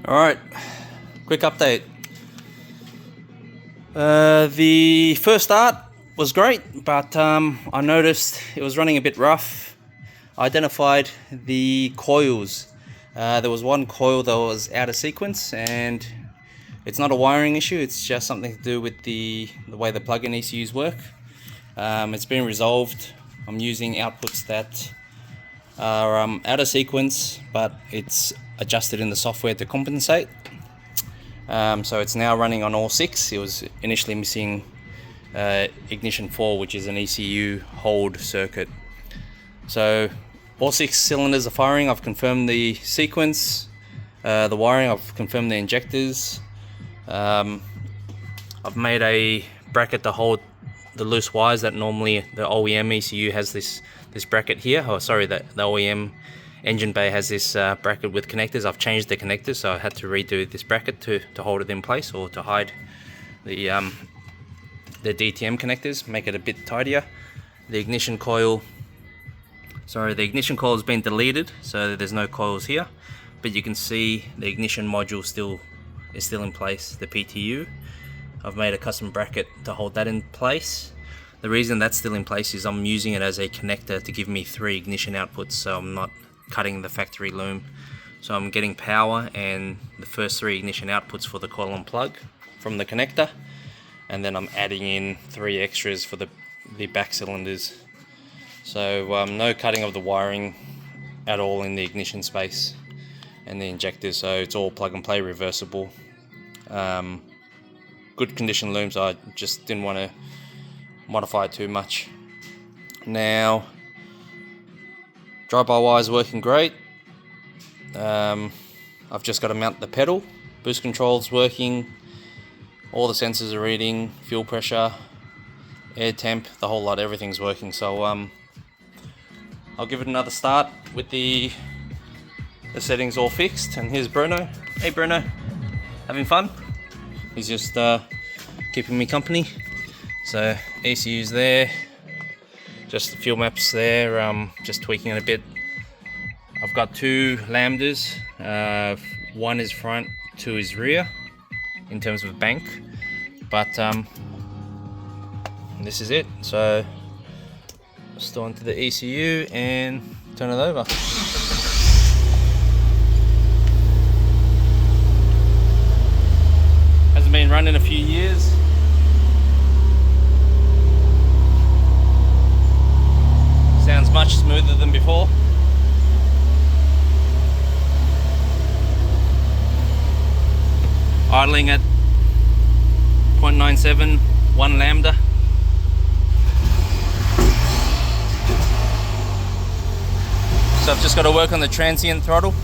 Alright, quick update. The first start was great, but I noticed it was running a bit rough. I identified the coils. There was one coil that was out of sequence, and it's not a wiring issue, it's just something to do with the way the plug-in ECUs work. It's been resolved. I'm using outputs that are out of sequence, but it's adjusted in the software to compensate. So it's now running on all 6. It was initially missing ignition 4, which is an ECU hold circuit. So all 6 cylinders are firing. I've confirmed the sequence, the wiring, I've confirmed the injectors. I've made a bracket to hold the loose wires that normally the OEM ECU has this bracket here. Oh, sorry, the OEM engine bay has this bracket with connectors. I've changed the connectors, so I had to redo this bracket to hold it in place, or to hide the DTM connectors, make it a bit tidier. The ignition coil has been deleted, so there's no coils here, but you can see the ignition module is still in place, the PTU. I've made a custom bracket to hold that in place. The reason that's still in place is I'm using it as a connector to give me 3 ignition outputs, so I'm not cutting the factory loom. So I'm getting power and the first 3 ignition outputs for the coil and plug from the connector, and then I'm adding in 3 extras for the back cylinders. So no cutting of the wiring at all in the ignition space and the injectors, so it's all plug and play reversible. Good condition looms, I just didn't want to modify it too much. Now, drive-by-wire is working great. I've just got to mount the pedal. Boost control's working. All the sensors are reading, fuel pressure, air temp, the whole lot, everything's working. So I'll give it another start with the settings all fixed. And here's Bruno. Hey Bruno, having fun? He's just keeping me company. So ECU's there, just the fuel maps there, just tweaking it a bit. I've got 2 lambdas, 1 is front, 2 is rear in terms of bank, but this is it. So store into the ECU and turn it over. Hasn't been run in a few years. Sounds much smoother than before. Idling at 0.97, 1 lambda. So I've just got to work on the transient throttle.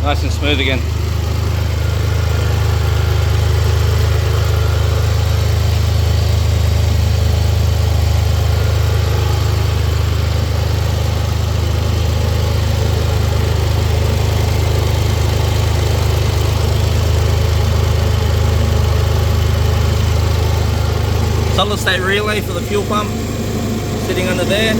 Nice and smooth again. Solid state relay for the fuel pump, sitting under there.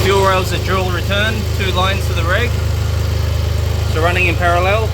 Fuel rails are dual return, 2 lines to the reg, so running in parallel.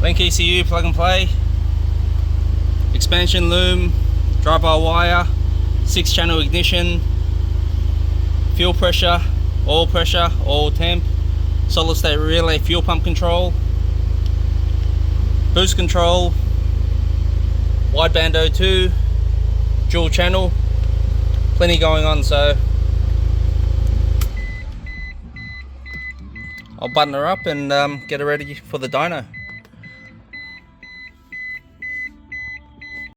Link ECU, plug and play. Expansion loom, drive-by-wire, 6-channel ignition, fuel pressure, oil temp, solid state relay, fuel pump control, boost control, wideband O2, dual channel, plenty going on. So I'll button her up and get her ready for the dyno.